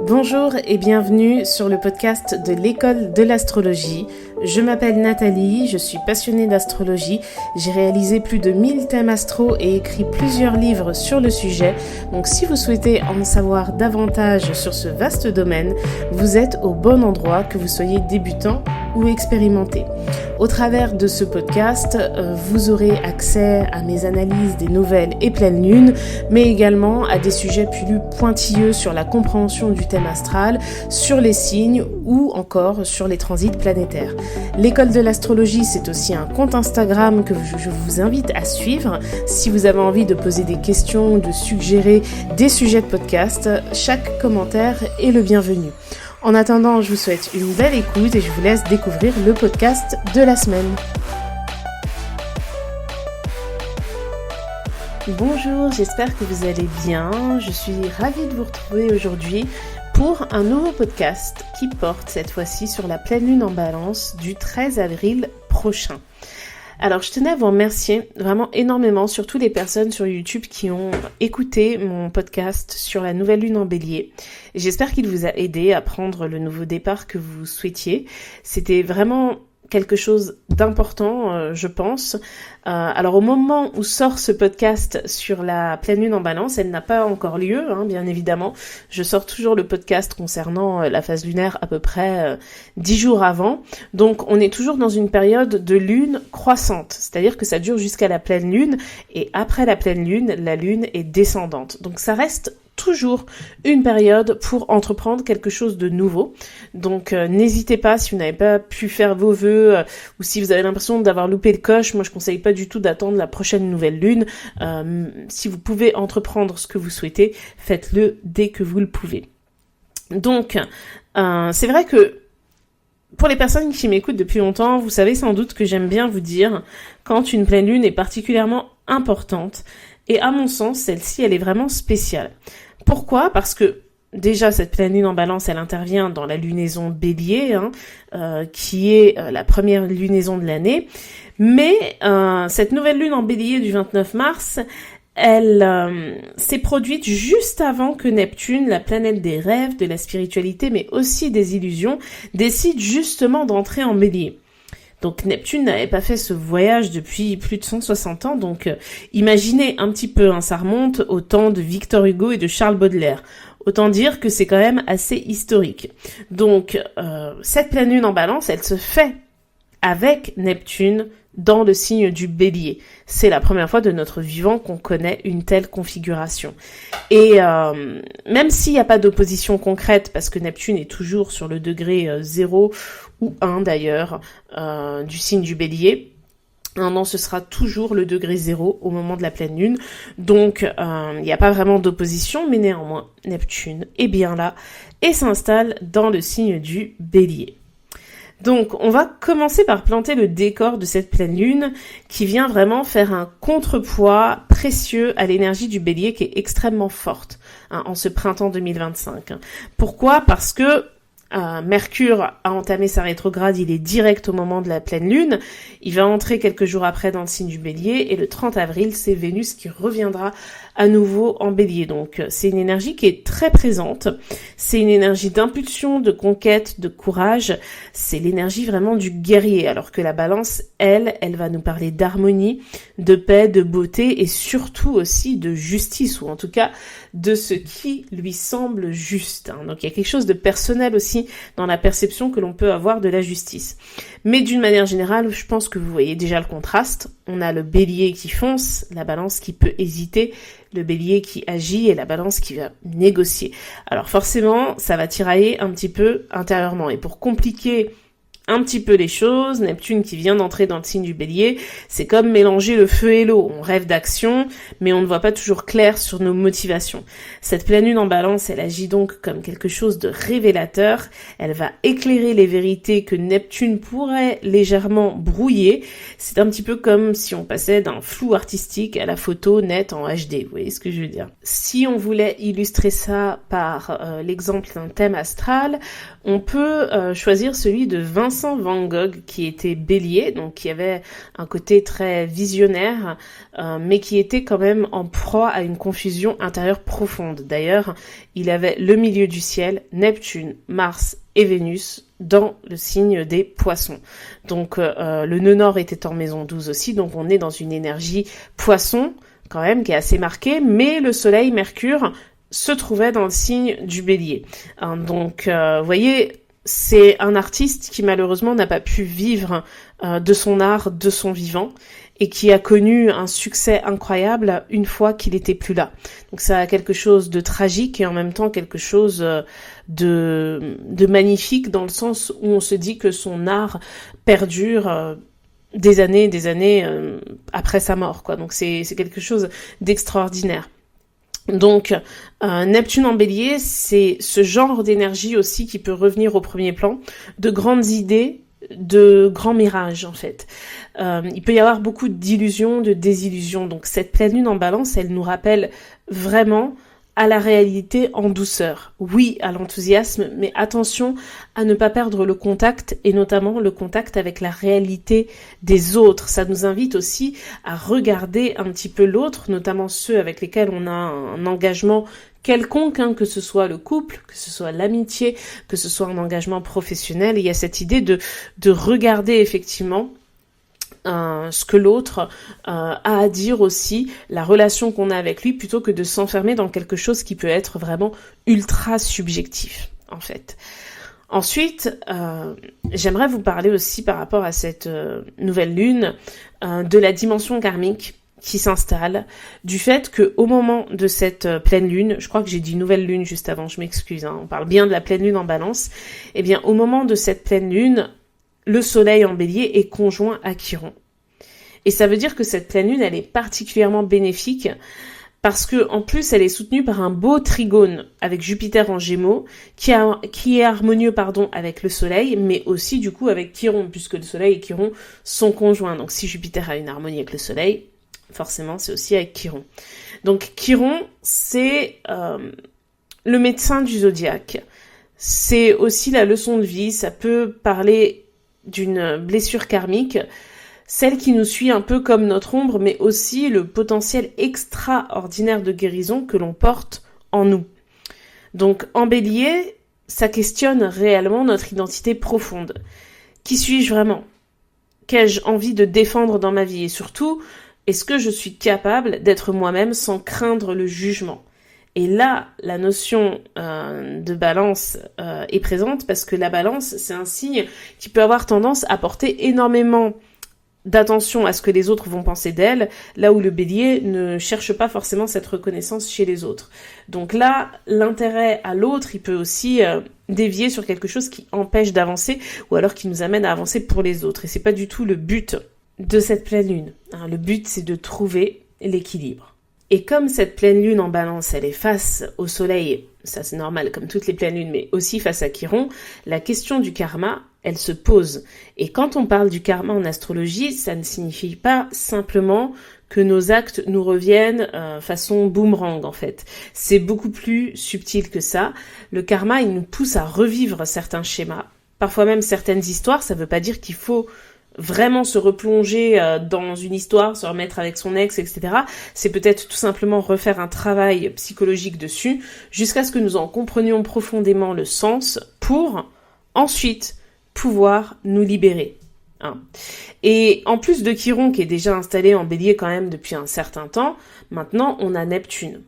Bonjour et bienvenue sur le podcast de l'école de l'astrologie. Je m'appelle Nathalie, je suis passionnée d'astrologie. J'ai réalisé plus de 1000 thèmes astro et écrit plusieurs livres sur le sujet. Donc si vous souhaitez en savoir davantage sur ce vaste domaine, vous êtes au bon endroit, que vous soyez débutant ou expérimenté. Au travers de ce podcast, vous aurez accès à mes analyses des nouvelles et pleines lunes, mais également à des sujets plus pointilleux sur la compréhension du thème astral, sur les signes ou encore sur les transits planétaires. L'école de l'astrologie, c'est aussi un compte Instagram que je vous invite à suivre. Si vous avez envie de poser des questions ou de suggérer des sujets de podcast, chaque commentaire est le bienvenu. En attendant, je vous souhaite une belle écoute et je vous laisse découvrir le podcast de la semaine. Bonjour, j'espère que vous allez bien. Je suis ravie de vous retrouver aujourd'hui pour un nouveau podcast qui porte cette fois-ci sur la pleine lune en Balance du 13 avril prochain. Alors, je tenais à vous remercier vraiment énormément, surtout les personnes sur YouTube qui ont écouté mon podcast sur la nouvelle lune en Bélier. Et j'espère qu'il vous a aidé à prendre le nouveau départ que vous souhaitiez. C'était vraiment quelque chose d'important, je pense. Alors au moment où sort ce podcast sur la pleine lune en Balance, elle n'a pas encore lieu, bien évidemment. Je sors toujours le podcast concernant la phase lunaire à peu près 10 jours avant. Donc on est toujours dans une période de lune croissante, c'est-à-dire que ça dure jusqu'à la pleine lune, et après la pleine lune, la lune est descendante. Donc ça reste toujours une période pour entreprendre quelque chose de nouveau. Donc n'hésitez pas, si vous n'avez pas pu faire vos vœux ou si vous avez l'impression d'avoir loupé le coche, moi je conseille pas du tout d'attendre la prochaine nouvelle lune. Si vous pouvez entreprendre ce que vous souhaitez, faites-le dès que vous le pouvez. Donc c'est vrai que pour les personnes qui m'écoutent depuis longtemps, vous savez sans doute que j'aime bien vous dire quand une pleine lune est particulièrement importante. Et à mon sens, celle-ci, elle est vraiment spéciale. Pourquoi ? Parce que déjà, cette pleine lune en Balance, elle intervient dans la lunaison Bélier, qui est la première lunaison de l'année. Mais cette nouvelle lune en Bélier du 29 mars, elle s'est produite juste avant que Neptune, la planète des rêves, de la spiritualité, mais aussi des illusions, décide justement d'entrer en Bélier. Donc Neptune n'avait pas fait ce voyage depuis plus de 160 ans, donc imaginez un petit peu, ça remonte au temps de Victor Hugo et de Charles Baudelaire. Autant dire que c'est quand même assez historique. Donc cette pleine lune en Balance, elle se fait avec Neptune dans le signe du Bélier. C'est la première fois de notre vivant qu'on connaît une telle configuration. Et même s'il n'y a pas d'opposition concrète, parce que Neptune est toujours sur le degré 0 ou 1 d'ailleurs, du signe du Bélier, non, ce sera toujours le degré 0 au moment de la pleine lune. Donc, il n'y a pas vraiment d'opposition, mais néanmoins, Neptune est bien là et s'installe dans le signe du Bélier. Donc, on va commencer par planter le décor de cette pleine lune qui vient vraiment faire un contrepoids précieux à l'énergie du Bélier qui est extrêmement forte en ce printemps 2025. Pourquoi ? Parce que Mercure a entamé sa rétrograde, il est direct au moment de la pleine lune, il va entrer quelques jours après dans le signe du Bélier et le 30 avril, c'est Vénus qui reviendra à nouveau en Bélier. Donc c'est une énergie qui est très présente, c'est une énergie d'impulsion, de conquête, de courage, c'est l'énergie vraiment du guerrier, alors que la Balance, elle va nous parler d'harmonie, de paix, de beauté et surtout aussi de justice, ou en tout cas de ce qui lui semble juste. Donc il y a quelque chose de personnel aussi dans la perception que l'on peut avoir de la justice. Mais d'une manière générale, je pense que vous voyez déjà le contraste. On a le Bélier qui fonce, la Balance qui peut hésiter, le Bélier qui agit et la Balance qui va négocier. Alors forcément, ça va tirailler un petit peu intérieurement. Et pour compliquer un petit peu les choses, Neptune qui vient d'entrer dans le signe du Bélier, c'est comme mélanger le feu et l'eau. On rêve d'action, mais on ne voit pas toujours clair sur nos motivations. Cette pleine lune en Balance, elle agit donc comme quelque chose de révélateur. Elle va éclairer les vérités que Neptune pourrait légèrement brouiller. C'est un petit peu comme si on passait d'un flou artistique à la photo nette en HD. Vous voyez ce que je veux dire ? Si on voulait illustrer ça par l'exemple d'un thème astral, on peut choisir celui de Vincent Vincent Van Gogh qui était bélier, donc qui avait un côté très visionnaire, mais qui était quand même en proie à une confusion intérieure profonde. D'ailleurs, il avait le milieu du ciel, Neptune, Mars et Vénus dans le signe des poissons. Donc le nœud nord était en maison 12 aussi, donc on est dans une énergie poisson quand même qui est assez marquée, mais le soleil, Mercure, se trouvait dans le signe du bélier. Donc vous voyez, c'est un artiste qui malheureusement n'a pas pu vivre de son art, de son vivant, et qui a connu un succès incroyable une fois qu'il était plus là. Donc ça a quelque chose de tragique et en même temps quelque chose de magnifique dans le sens où on se dit que son art perdure des années après sa mort, quoi. Donc c'est quelque chose d'extraordinaire. Donc, Neptune en bélier, c'est ce genre d'énergie aussi qui peut revenir au premier plan, de grandes idées, de grands mirages en fait. Il peut y avoir beaucoup d'illusions, de désillusions. Donc cette pleine lune en balance, elle nous rappelle vraiment à la réalité en douceur. Oui, à l'enthousiasme, mais attention à ne pas perdre le contact, et notamment le contact avec la réalité des autres. Ça nous invite aussi à regarder un petit peu l'autre, notamment ceux avec lesquels on a un engagement quelconque, que ce soit le couple, que ce soit l'amitié, que ce soit un engagement professionnel. Il y a cette idée de regarder effectivement ce que l'autre a à dire aussi, la relation qu'on a avec lui, plutôt que de s'enfermer dans quelque chose qui peut être vraiment ultra subjectif, en fait. Ensuite, j'aimerais vous parler aussi par rapport à cette nouvelle lune, de la dimension karmique qui s'installe, du fait que au moment de cette pleine lune, je crois que j'ai dit nouvelle lune juste avant, je m'excuse, on parle bien de la pleine lune en balance, eh bien au moment de cette pleine lune, le soleil en bélier est conjoint à Chiron. Et ça veut dire que cette pleine lune, elle est particulièrement bénéfique parce que en plus, elle est soutenue par un beau trigone avec Jupiter en Gémeaux qui est harmonieux avec le soleil, mais aussi du coup avec Chiron, puisque le soleil et Chiron sont conjoints. Donc si Jupiter a une harmonie avec le soleil, forcément c'est aussi avec Chiron. Donc Chiron, c'est le médecin du zodiaque. C'est aussi la leçon de vie, ça peut parler d'une blessure karmique, celle qui nous suit un peu comme notre ombre, mais aussi le potentiel extraordinaire de guérison que l'on porte en nous. Donc en bélier, ça questionne réellement notre identité profonde. Qui suis-je vraiment ? Qu'ai-je envie de défendre dans ma vie ? Et surtout, est-ce que je suis capable d'être moi-même sans craindre le jugement ? Et là, la notion de balance est présente parce que la balance, c'est un signe qui peut avoir tendance à porter énormément d'attention à ce que les autres vont penser d'elle, là où le bélier ne cherche pas forcément cette reconnaissance chez les autres. Donc là, l'intérêt à l'autre, il peut aussi dévier sur quelque chose qui empêche d'avancer ou alors qui nous amène à avancer pour les autres. Et c'est pas du tout le but de cette pleine lune. Le but, c'est de trouver l'équilibre. Et comme cette pleine lune en balance, elle est face au soleil, ça c'est normal comme toutes les pleines lunes, mais aussi face à Chiron, la question du karma, elle se pose. Et quand on parle du karma en astrologie, ça ne signifie pas simplement que nos actes nous reviennent façon boomerang en fait. C'est beaucoup plus subtil que ça. Le karma, il nous pousse à revivre certains schémas, parfois même certaines histoires. Ça veut pas dire qu'il faut vraiment se replonger dans une histoire, se remettre avec son ex, etc. C'est peut-être tout simplement refaire un travail psychologique dessus, jusqu'à ce que nous en comprenions profondément le sens, pour ensuite pouvoir nous libérer. Et en plus de Chiron, qui est déjà installé en bélier quand même depuis un certain temps, maintenant on a Neptune.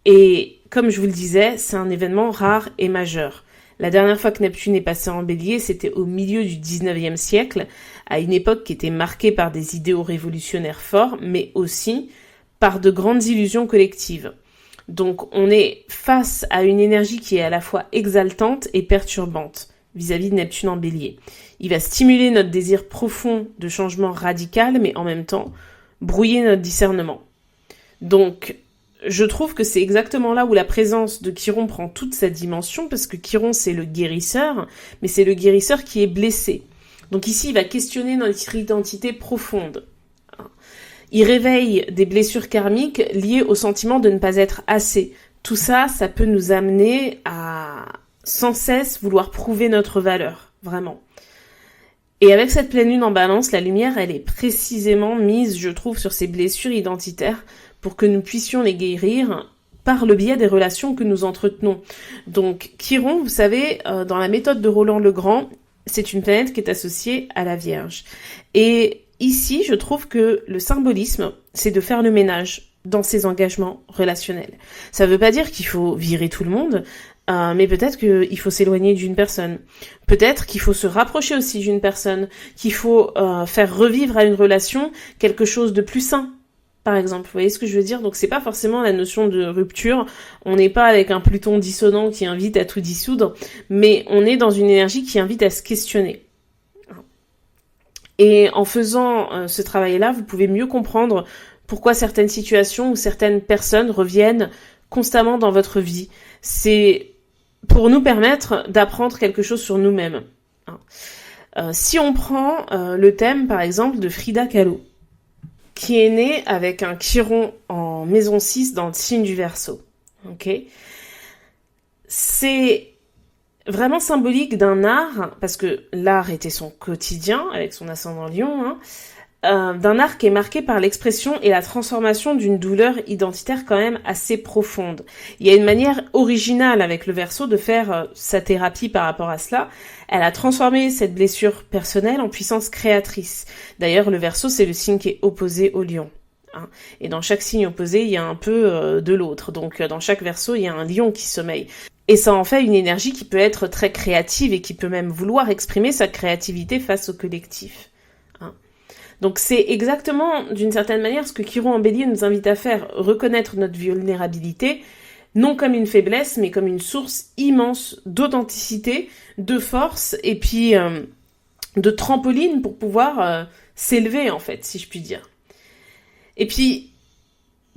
Et comme je vous le disais, c'est un événement rare et majeur. La dernière fois que Neptune est passé en bélier, c'était au milieu du 19e siècle, à une époque qui était marquée par des idéaux révolutionnaires forts, mais aussi par de grandes illusions collectives. Donc on est face à une énergie qui est à la fois exaltante et perturbante vis-à-vis de Neptune en bélier. Il va stimuler notre désir profond de changement radical, mais en même temps brouiller notre discernement. Donc je trouve que c'est exactement là où la présence de Chiron prend toute sa dimension, parce que Chiron, c'est le guérisseur, mais c'est le guérisseur qui est blessé. Donc ici, il va questionner notre identité profonde. Il réveille des blessures karmiques liées au sentiment de ne pas être assez. Tout ça, ça peut nous amener à sans cesse vouloir prouver notre valeur, vraiment. Et avec cette pleine lune en balance, la lumière, elle est précisément mise, je trouve, sur ces blessures identitaires pour que nous puissions les guérir par le biais des relations que nous entretenons. Donc, Chiron, vous savez, dans la méthode de Roland Legrand, c'est une planète qui est associée à la Vierge. Et ici, je trouve que le symbolisme, c'est de faire le ménage dans ses engagements relationnels. Ça ne veut pas dire qu'il faut virer tout le monde, mais peut-être qu'il faut s'éloigner d'une personne. Peut-être qu'il faut se rapprocher aussi d'une personne, qu'il faut faire revivre à une relation quelque chose de plus sain, par exemple. Vous voyez ce que je veux dire? Donc c'est pas forcément la notion de rupture, on n'est pas avec un Pluton dissonant qui invite à tout dissoudre, mais on est dans une énergie qui invite à se questionner. Et en faisant ce travail-là, vous pouvez mieux comprendre pourquoi certaines situations ou certaines personnes reviennent constamment dans votre vie. C'est pour nous permettre d'apprendre quelque chose sur nous-mêmes. Si on prend le thème, par exemple, de Frida Kahlo, qui est née avec un Chiron en maison 6 dans le signe du Verseau. Okay, c'est vraiment symbolique d'un art, parce que l'art était son quotidien, avec son ascendant Lion, d'un art qui est marqué par l'expression et la transformation d'une douleur identitaire quand même assez profonde. Il y a une manière originale avec le Verseau de faire sa thérapie par rapport à cela. Elle a transformé cette blessure personnelle en puissance créatrice. D'ailleurs, le Verseau, c'est le signe qui est opposé au Lion. Et dans chaque signe opposé, il y a un peu de l'autre. Donc dans chaque Verseau, il y a un lion qui sommeille. Et ça en fait une énergie qui peut être très créative et qui peut même vouloir exprimer sa créativité face au collectif. Donc c'est exactement, d'une certaine manière, ce que Chiron en Bélier nous invite à faire, reconnaître notre vulnérabilité, non comme une faiblesse, mais comme une source immense d'authenticité, de force, et puis de trampoline pour pouvoir s'élever, en fait, si je puis dire. Et puis,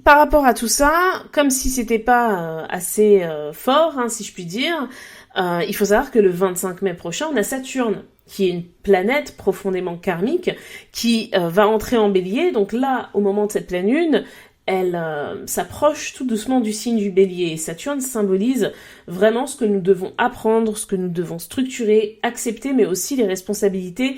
par rapport à tout ça, comme si c'était pas assez fort, si je puis dire, il faut savoir que le 25 mai prochain, on a Saturne, qui est une planète profondément karmique, qui va entrer en Bélier. Donc là, au moment de cette pleine lune, elle s'approche tout doucement du signe du Bélier. Et Saturne symbolise vraiment ce que nous devons apprendre, ce que nous devons structurer, accepter, mais aussi les responsabilités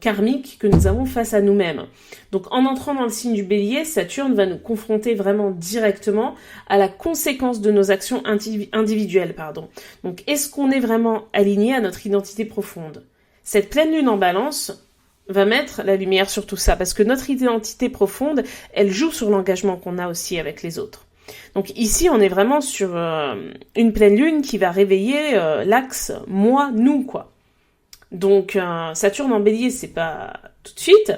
karmiques que nous avons face à nous-mêmes. Donc en entrant dans le signe du Bélier, Saturne va nous confronter vraiment directement à la conséquence de nos actions individuelles. Donc est-ce qu'on est vraiment aligné à notre identité profonde ? Cette pleine lune en Balance va mettre la lumière sur tout ça, parce que notre identité profonde, elle joue sur l'engagement qu'on a aussi avec les autres. Donc ici, on est vraiment sur une pleine lune qui va réveiller l'axe moi-nous, quoi. Donc Saturne en Bélier, c'est pas tout de suite,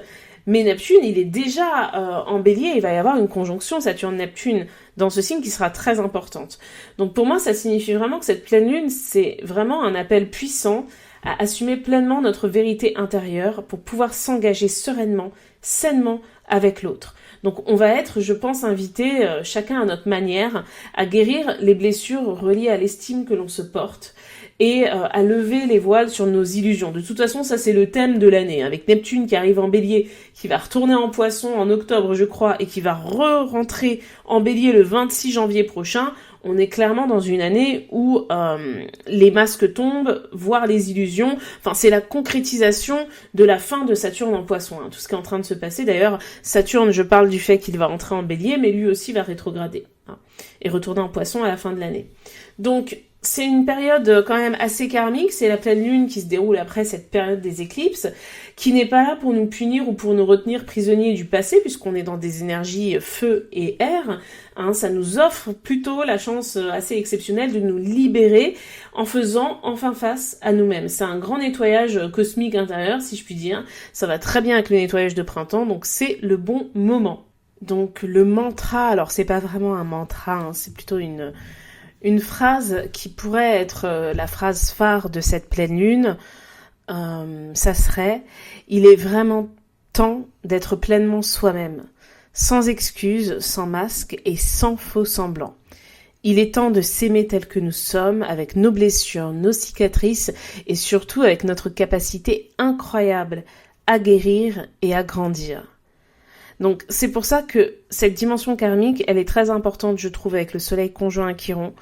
mais Neptune, il est déjà en Bélier, il va y avoir une conjonction Saturne-Neptune dans ce signe qui sera très importante. Donc pour moi, ça signifie vraiment que cette pleine lune, c'est vraiment un appel puissant à assumer pleinement notre vérité intérieure pour pouvoir s'engager sereinement, sainement avec l'autre. Donc on va être, je pense, invités, chacun à notre manière, à guérir les blessures reliées à l'estime que l'on se porte et à lever les voiles sur nos illusions. De toute façon, ça c'est le thème de l'année, avec Neptune qui arrive en Bélier, qui va retourner en Poisson en octobre, je crois, et qui va re-rentrer en Bélier le 26 janvier prochain. On est clairement dans une année où les masques tombent, voire les illusions. Enfin, c'est la concrétisation de la fin de Saturne en Poisson, tout ce qui est en train de se passer. D'ailleurs, Saturne, je parle du fait qu'il va entrer en Bélier, mais lui aussi va rétrograder et retourner en Poisson à la fin de l'année. Donc, c'est une période quand même assez karmique, c'est la pleine lune qui se déroule après cette période des éclipses, qui n'est pas là pour nous punir ou pour nous retenir prisonniers du passé, puisqu'on est dans des énergies feu et air. Ça nous offre plutôt la chance assez exceptionnelle de nous libérer en faisant enfin face à nous-mêmes. C'est un grand nettoyage cosmique intérieur, si je puis dire. Ça va très bien avec le nettoyage de printemps, donc c'est le bon moment. Donc le mantra, alors c'est pas vraiment un mantra, c'est plutôt une phrase qui pourrait être la phrase phare de cette pleine lune, ça serait « Il est vraiment temps d'être pleinement soi-même, sans excuses, sans masque et sans faux semblants. Il est temps de s'aimer tel que nous sommes, avec nos blessures, nos cicatrices et surtout avec notre capacité incroyable à guérir et à grandir. » Donc c'est pour ça que cette dimension karmique, elle est très importante, je trouve, avec le soleil conjoint à Chiron,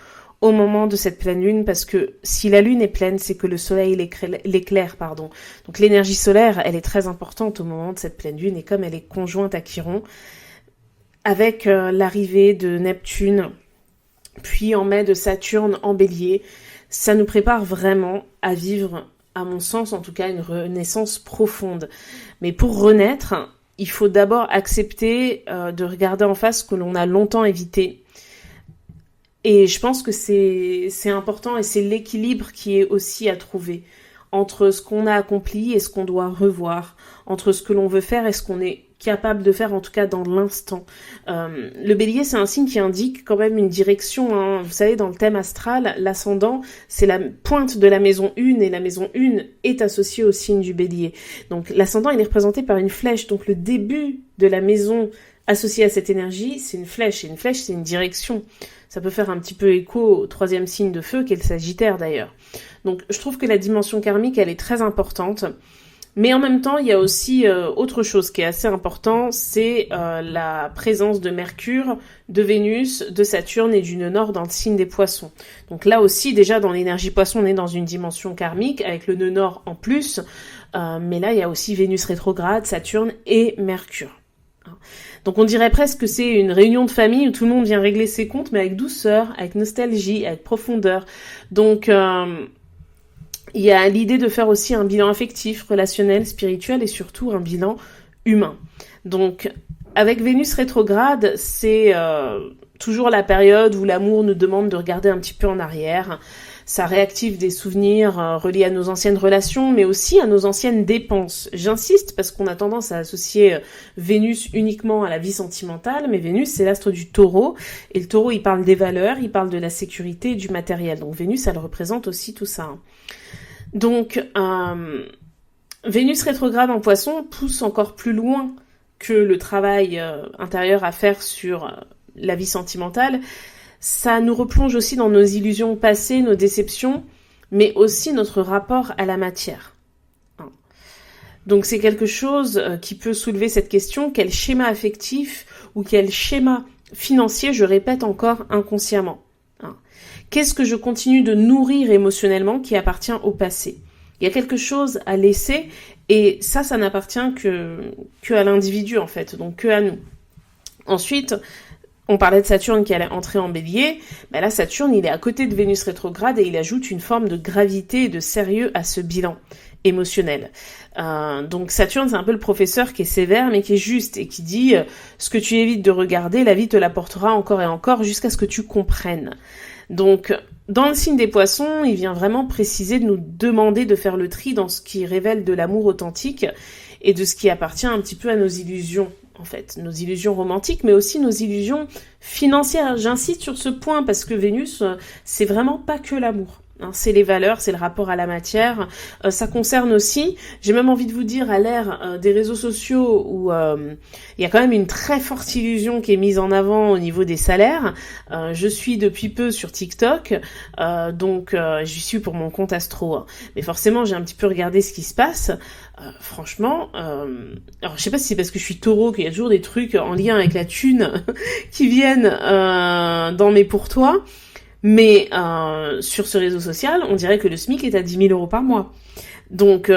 au moment de cette pleine lune, parce que si la lune est pleine, c'est que le soleil l'éclaire, pardon. Donc l'énergie solaire, elle est très importante au moment de cette pleine lune, et comme elle est conjointe à Chiron, avec l'arrivée de Neptune, puis en mai de Saturne en Bélier, ça nous prépare vraiment à vivre, à mon sens en tout cas, une renaissance profonde. Mais pour renaître, il faut d'abord accepter de regarder en face ce que l'on a longtemps évité. Et je pense que c'est important, et c'est l'équilibre qui est aussi à trouver entre ce qu'on a accompli et ce qu'on doit revoir, entre ce que l'on veut faire et ce qu'on est capable de faire, en tout cas dans l'instant. Le Bélier, c'est un signe qui indique quand même une direction, hein. Vous savez, dans le thème astral, l'ascendant, c'est la pointe de la maison 1, et la maison 1 est associée au signe du Bélier. Donc l'ascendant, il est représenté par une flèche, donc le début de la maison associée à cette énergie, c'est une flèche, et une flèche, c'est une direction. Ça peut faire un petit peu écho au 3e signe de feu, qui est le Sagittaire d'ailleurs. Donc je trouve que la dimension karmique, elle est très importante. Mais en même temps, il y a aussi autre chose qui est assez important, c'est la présence de Mercure, de Vénus, de Saturne et du nœud nord dans le signe des Poissons. Donc là aussi, déjà dans l'énergie Poisson, on est dans une dimension karmique, avec le nœud nord en plus. Mais là, il y a aussi Vénus rétrograde, Saturne et Mercure. Donc on dirait presque que c'est une réunion de famille où tout le monde vient régler ses comptes, mais avec douceur, avec nostalgie, avec profondeur. Donc il y a l'idée de faire aussi un bilan affectif, relationnel, spirituel et surtout un bilan humain. Donc avec Vénus rétrograde, c'est toujours la période où l'amour nous demande de regarder un petit peu en arrière. Ça réactive des souvenirs reliés à nos anciennes relations, mais aussi à nos anciennes dépenses. J'insiste parce qu'on a tendance à associer Vénus uniquement à la vie sentimentale, mais Vénus, c'est l'astre du Taureau, et le Taureau, il parle des valeurs, il parle de la sécurité et du matériel. Donc Vénus, elle représente aussi tout ça. Donc, Vénus rétrograde en Poisson pousse encore plus loin que le travail intérieur à faire sur la vie sentimentale. Ça nous replonge aussi dans nos illusions passées, nos déceptions, mais aussi notre rapport à la matière. Donc c'est quelque chose qui peut soulever cette question, quel schéma affectif ou quel schéma financier je répète encore inconsciemment. Qu'est-ce que je continue de nourrir émotionnellement qui appartient au passé? Il y a quelque chose à laisser, et ça n'appartient que à l'individu en fait, donc que à nous. Ensuite, on parlait de Saturne qui allait entrer en Bélier. Ben là, Saturne, il est à côté de Vénus rétrograde, et il ajoute une forme de gravité et de sérieux à ce bilan émotionnel. Donc Saturne, c'est un peu le professeur qui est sévère mais qui est juste, et qui dit ce que tu évites de regarder, la vie te l'apportera encore et encore jusqu'à ce que tu comprennes. Donc dans le signe des Poissons, il vient vraiment préciser de nous demander de faire le tri dans ce qui révèle de l'amour authentique et de ce qui appartient un petit peu à nos illusions. En fait, nos illusions romantiques, mais aussi nos illusions financières. J'insiste sur ce point parce que Vénus, c'est vraiment pas que l'amour. C'est les valeurs, c'est le rapport à la matière. Ça concerne aussi, j'ai même envie de vous dire, à l'ère des réseaux sociaux où il y a quand même une très forte illusion qui est mise en avant au niveau des salaires. Je suis depuis peu sur TikTok, donc j'y suis pour mon compte astro. Mais forcément, j'ai un petit peu regardé ce qui se passe. Franchement, alors je sais pas si c'est parce que je suis taureau qu'il y a toujours des trucs en lien avec la thune qui viennent dans mes pourtois. Mais sur ce réseau social, on dirait que le SMIC est à 10 000 € par mois. Donc,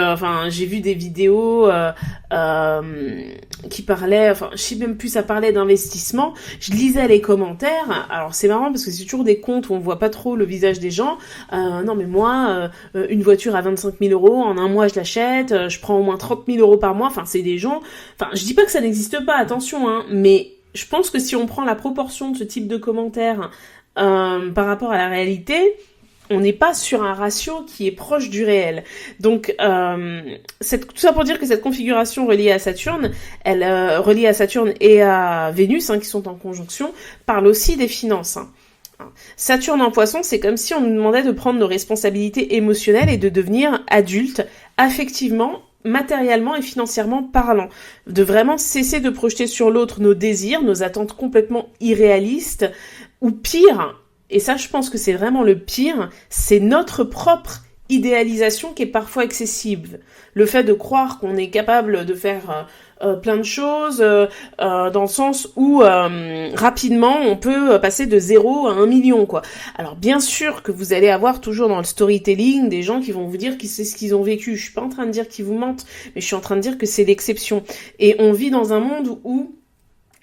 j'ai vu des vidéos qui parlaient, je sais même plus, ça parlait d'investissement. Je lisais les commentaires. Alors, c'est marrant parce que c'est toujours des comptes où on voit pas trop le visage des gens. Non, mais moi, une voiture à 25 000 €, en un mois, je l'achète. Je prends au moins 30 000 € par mois. Enfin, c'est des gens... Enfin, je dis pas que ça n'existe pas, attention, hein. Mais je pense que si on prend la proportion de ce type de commentaires par rapport à la réalité, on n'est pas sur un ratio qui est proche du réel. Donc, tout ça pour dire que cette configuration reliée à Saturne, reliée à Saturne et à Vénus, qui sont en conjonction, parle aussi des finances. Saturne en Poisson, c'est comme si on nous demandait de prendre nos responsabilités émotionnelles et de devenir adulte, affectivement, matériellement et financièrement parlant, de vraiment cesser de projeter sur l'autre nos désirs, nos attentes complètement irréalistes, ou pire, et ça je pense que c'est vraiment le pire, c'est notre propre idéalisation qui est parfois excessive. Le fait de croire qu'on est capable de faire plein de choses, dans le sens où rapidement on peut passer de 0 à 1 million, quoi. Alors bien sûr que vous allez avoir toujours dans le storytelling des gens qui vont vous dire que c'est ce qu'ils ont vécu. Je suis pas en train de dire qu'ils vous mentent, mais je suis en train de dire que c'est l'exception. Et on vit dans un monde où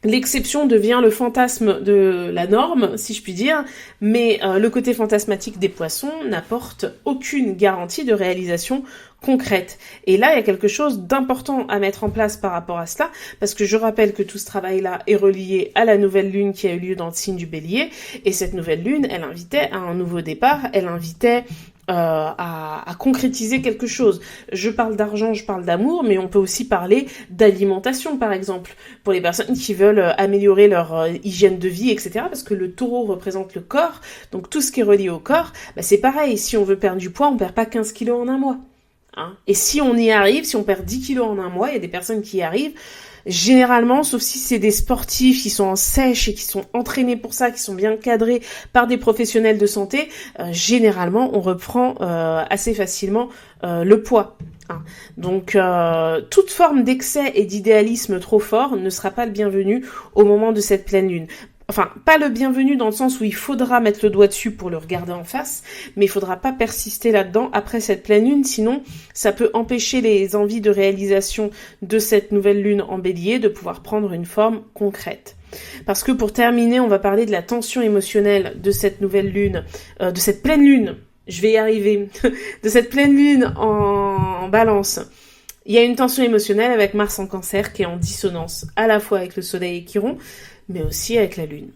l'exception devient le fantasme de la norme, si je puis dire, mais le côté fantasmatique des poissons n'apporte aucune garantie de réalisation concrète. Et là, il y a quelque chose d'important à mettre en place par rapport à cela, parce que je rappelle que tout ce travail-là est relié à la nouvelle lune qui a eu lieu dans le signe du Bélier, et cette nouvelle lune, elle invitait à un nouveau départ, elle invitait à concrétiser quelque chose. Je parle d'argent, je parle d'amour, mais on peut aussi parler d'alimentation, par exemple, pour les personnes qui veulent améliorer leur hygiène de vie, etc. Parce que le taureau représente le corps, donc tout ce qui est relié au corps, c'est pareil. Si on veut perdre du poids, on perd pas 15 kilos en un mois. Et si on y arrive, si on perd 10 kilos en un mois, il y a des personnes qui y arrivent, généralement, sauf si c'est des sportifs qui sont en sèche et qui sont entraînés pour ça, qui sont bien cadrés par des professionnels de santé, généralement, on reprend assez facilement le poids. Donc, toute forme d'excès et d'idéalisme trop fort ne sera pas le bienvenu au moment de cette pleine lune. Enfin, pas le bienvenu dans le sens où il faudra mettre le doigt dessus pour le regarder en face, mais il faudra pas persister là-dedans après cette pleine lune, sinon ça peut empêcher les envies de réalisation de cette nouvelle lune en Bélier de pouvoir prendre une forme concrète. Parce que pour terminer, on va parler de la tension émotionnelle de cette nouvelle lune, de cette pleine lune, je vais y arriver, de cette pleine lune en Balance. Il y a une tension émotionnelle avec Mars en Cancer qui est en dissonance à la fois avec le Soleil et Chiron, mais aussi avec la Lune.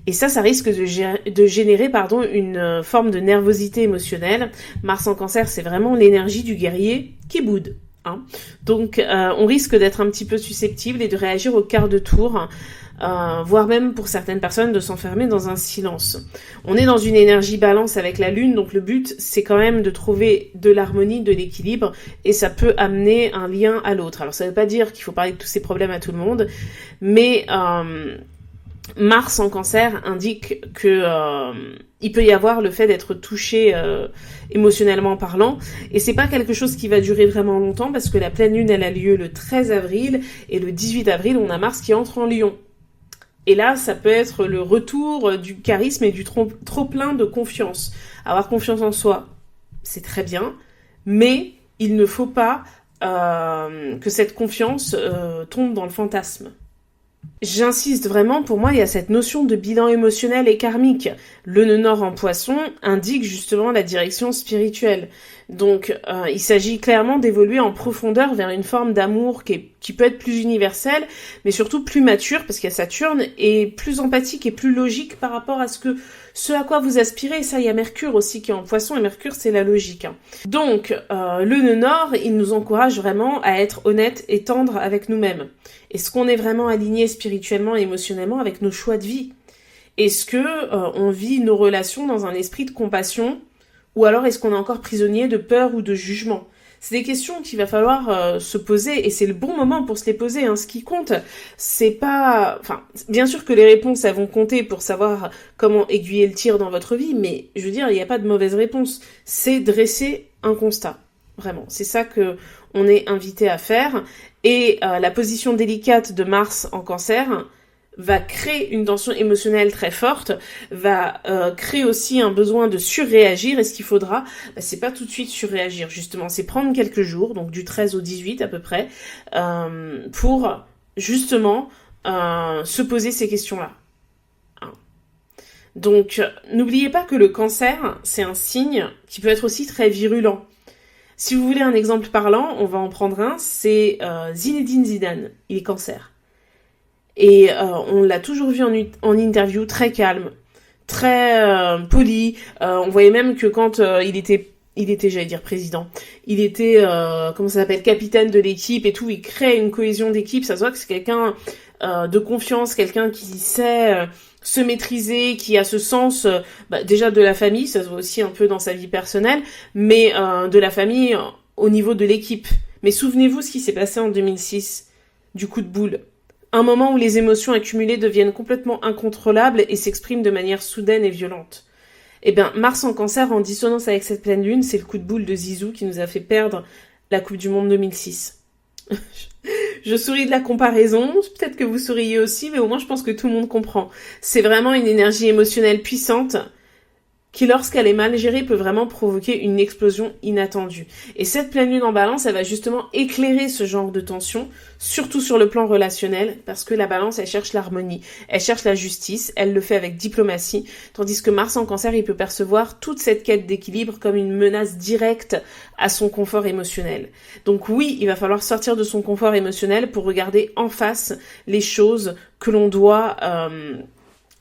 Et ça risque de générer une forme de nervosité émotionnelle. Mars en Cancer, c'est vraiment l'énergie du guerrier qui boude. Donc, on risque d'être un petit peu susceptible et de réagir au quart de tour, voire même pour certaines personnes de s'enfermer dans un silence. On est dans une énergie balance avec la Lune, donc le but c'est quand même de trouver de l'harmonie, de l'équilibre, et ça peut amener un lien à l'autre. Alors ça veut pas dire qu'il faut parler de tous ces problèmes à tout le monde, mais Mars en Cancer indique que il peut y avoir le fait d'être touché émotionnellement parlant, et c'est pas quelque chose qui va durer vraiment longtemps parce que la pleine lune elle a lieu le 13 avril et le 18 avril on a Mars qui entre en Lion. Et là, ça peut être le retour du charisme et du trop plein de confiance. Avoir confiance en soi, c'est très bien, mais il ne faut pas que cette confiance tombe dans le fantasme. J'insiste vraiment, pour moi, il y a cette notion de bilan émotionnel et karmique. Le nœud nord en Poisson indique justement la direction spirituelle. Donc, il s'agit clairement d'évoluer en profondeur vers une forme d'amour qui peut être plus universelle, mais surtout plus mature, parce qu'il y a Saturne, et plus empathique et plus logique par rapport à ce à quoi vous aspirez. Et ça, il y a Mercure aussi qui est en Poisson, et Mercure, c'est la logique. Donc, le nœud nord, il nous encourage vraiment à être honnête et tendre avec nous-mêmes. Est-ce qu'on est vraiment aligné spirituellement et émotionnellement avec nos choix de vie ? Est-ce que on vit nos relations dans un esprit de compassion ? Ou alors est-ce qu'on est encore prisonnier de peur ou de jugement ? C'est des questions qu'il va falloir se poser, et c'est le bon moment pour se les poser. Ce qui compte, c'est pas... Enfin, bien sûr que les réponses, elles vont compter pour savoir comment aiguiller le tir dans votre vie, mais je veux dire, il n'y a pas de mauvaise réponse. C'est dresser un constat. Vraiment, c'est ça que on est invité à faire. Et la position délicate de Mars en Cancer va créer une tension émotionnelle très forte, va créer aussi un besoin de surréagir, et ce qu'il faudra, c'est pas tout de suite surréagir, justement, c'est prendre quelques jours, donc du 13 au 18 à peu près, pour justement se poser ces questions-là. Donc, n'oubliez pas que le Cancer, c'est un signe qui peut être aussi très virulent. Si vous voulez un exemple parlant, on va en prendre un, c'est Zinedine Zidane, il est Cancer. Et on l'a toujours vu en interview très calme, très poli. On voyait même que quand il était, j'allais dire président, il était, comment ça s'appelle, capitaine de l'équipe et tout, il crée une cohésion d'équipe. Ça se voit que c'est quelqu'un de confiance, quelqu'un qui sait se maîtriser, qui a ce sens déjà de la famille, ça se voit aussi un peu dans sa vie personnelle, mais de la famille au niveau de l'équipe. Mais souvenez-vous ce qui s'est passé en 2006, du coup de boule. Un moment où les émotions accumulées deviennent complètement incontrôlables et s'expriment de manière soudaine et violente. Eh bien, Mars en Cancer en dissonance avec cette pleine lune, c'est le coup de boule de Zizou qui nous a fait perdre la Coupe du Monde 2006. Je souris de la comparaison, peut-être que vous souriez aussi, mais au moins je pense que tout le monde comprend. C'est vraiment une énergie émotionnelle puissante qui, lorsqu'elle est mal gérée, peut vraiment provoquer une explosion inattendue. Et cette pleine lune en Balance, elle va justement éclairer ce genre de tension, surtout sur le plan relationnel, parce que la Balance, elle cherche l'harmonie, elle cherche la justice, elle le fait avec diplomatie, tandis que Mars en Cancer, il peut percevoir toute cette quête d'équilibre comme une menace directe à son confort émotionnel. Donc oui, il va falloir sortir de son confort émotionnel pour regarder en face les choses que l'on doit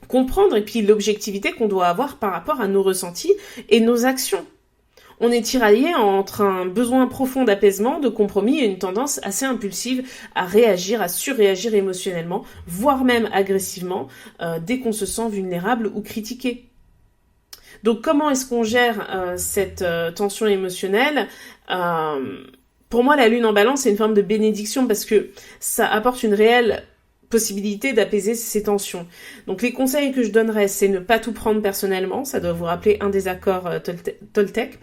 comprendre et puis l'objectivité qu'on doit avoir par rapport à nos ressentis et nos actions. On est tiraillé entre un besoin profond d'apaisement, de compromis et une tendance assez impulsive à réagir, à surréagir émotionnellement, voire même agressivement, dès qu'on se sent vulnérable ou critiqué. Donc comment est-ce qu'on gère cette tension émotionnelle Pour moi, la lune en Balance, c'est une forme de bénédiction parce que ça apporte une réelle possibilité d'apaiser ces tensions. Donc les conseils que je donnerais, c'est ne pas tout prendre personnellement, ça doit vous rappeler un des accords Toltec,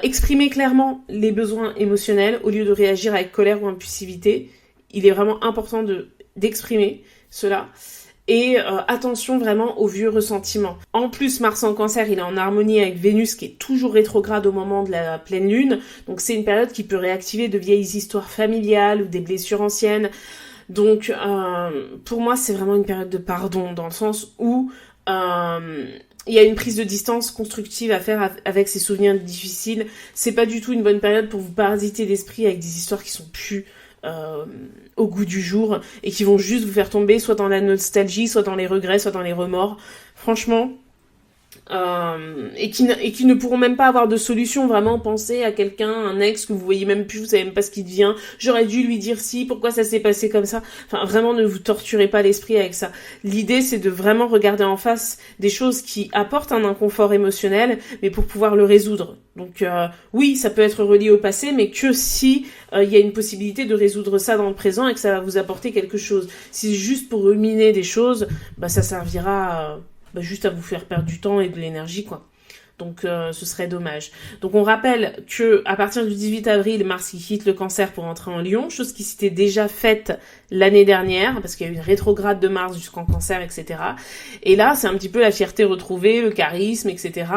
exprimer clairement les besoins émotionnels au lieu de réagir avec colère ou impulsivité. Il est vraiment important d'exprimer cela. Et attention vraiment aux vieux ressentiments. En plus, Mars en Cancer, il est en harmonie avec Vénus qui est toujours rétrograde au moment de la pleine lune. Donc c'est une période qui peut réactiver de vieilles histoires familiales ou des blessures anciennes. Donc, pour moi, c'est vraiment une période de pardon, dans le sens où il y a une prise de distance constructive à faire avec ces souvenirs difficiles. C'est pas du tout une bonne période pour vous parasiter l'esprit avec des histoires qui sont plus au goût du jour et qui vont juste vous faire tomber soit dans la nostalgie, soit dans les regrets, soit dans les remords. Franchement... et qui ne pourront même pas avoir de solution. Vraiment, pensez à quelqu'un, un ex que vous voyez même plus, vous savez même pas ce qu'il devient, j'aurais dû lui dire si, pourquoi ça s'est passé comme ça. Enfin, vraiment, ne vous torturez pas l'esprit avec ça. L'idée, c'est de vraiment regarder en face des choses qui apportent un inconfort émotionnel, mais pour pouvoir le résoudre. Donc oui, ça peut être relié au passé, mais que si il y a une possibilité de résoudre ça dans le présent et que ça va vous apporter quelque chose. Si c'est juste pour ruminer des choses, ça servira juste à vous faire perdre du temps et de l'énergie, quoi. Donc ce serait dommage. Donc on rappelle que à partir du 18 avril, Mars qui quitte le Cancer pour entrer en Lion, chose qui s'était déjà faite l'année dernière, parce qu'il y a eu une rétrograde de Mars jusqu'en Cancer, etc. Et là, c'est un petit peu la fierté retrouvée, le charisme, etc.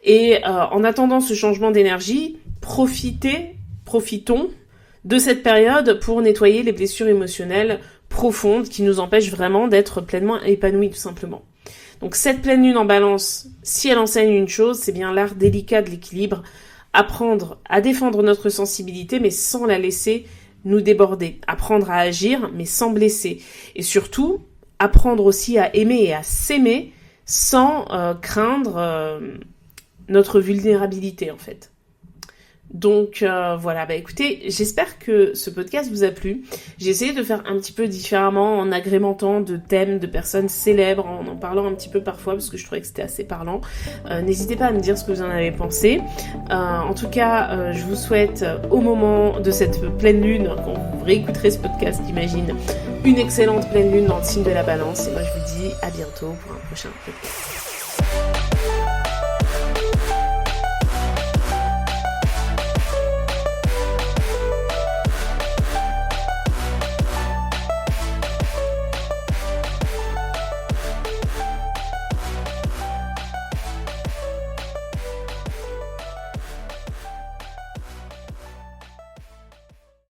Et en attendant ce changement d'énergie, profitons de cette période pour nettoyer les blessures émotionnelles profondes qui nous empêchent vraiment d'être pleinement épanouis, tout simplement. Donc cette pleine lune en Balance, si elle enseigne une chose, c'est bien l'art délicat de l'équilibre, apprendre à défendre notre sensibilité mais sans la laisser nous déborder, apprendre à agir mais sans blesser, et surtout apprendre aussi à aimer et à s'aimer sans craindre notre vulnérabilité en fait. Donc voilà, écoutez, j'espère que ce podcast vous a plu. J'ai essayé de faire un petit peu différemment en agrémentant de thèmes de personnes célèbres, en parlant un petit peu parfois parce que je trouvais que c'était assez parlant. N'hésitez pas à me dire ce que vous en avez pensé. En tout cas, je vous souhaite au moment de cette pleine lune, quand vous réécouterez ce podcast, j'imagine, une excellente pleine lune dans le signe de la Balance. Et moi je vous dis à bientôt pour un prochain podcast.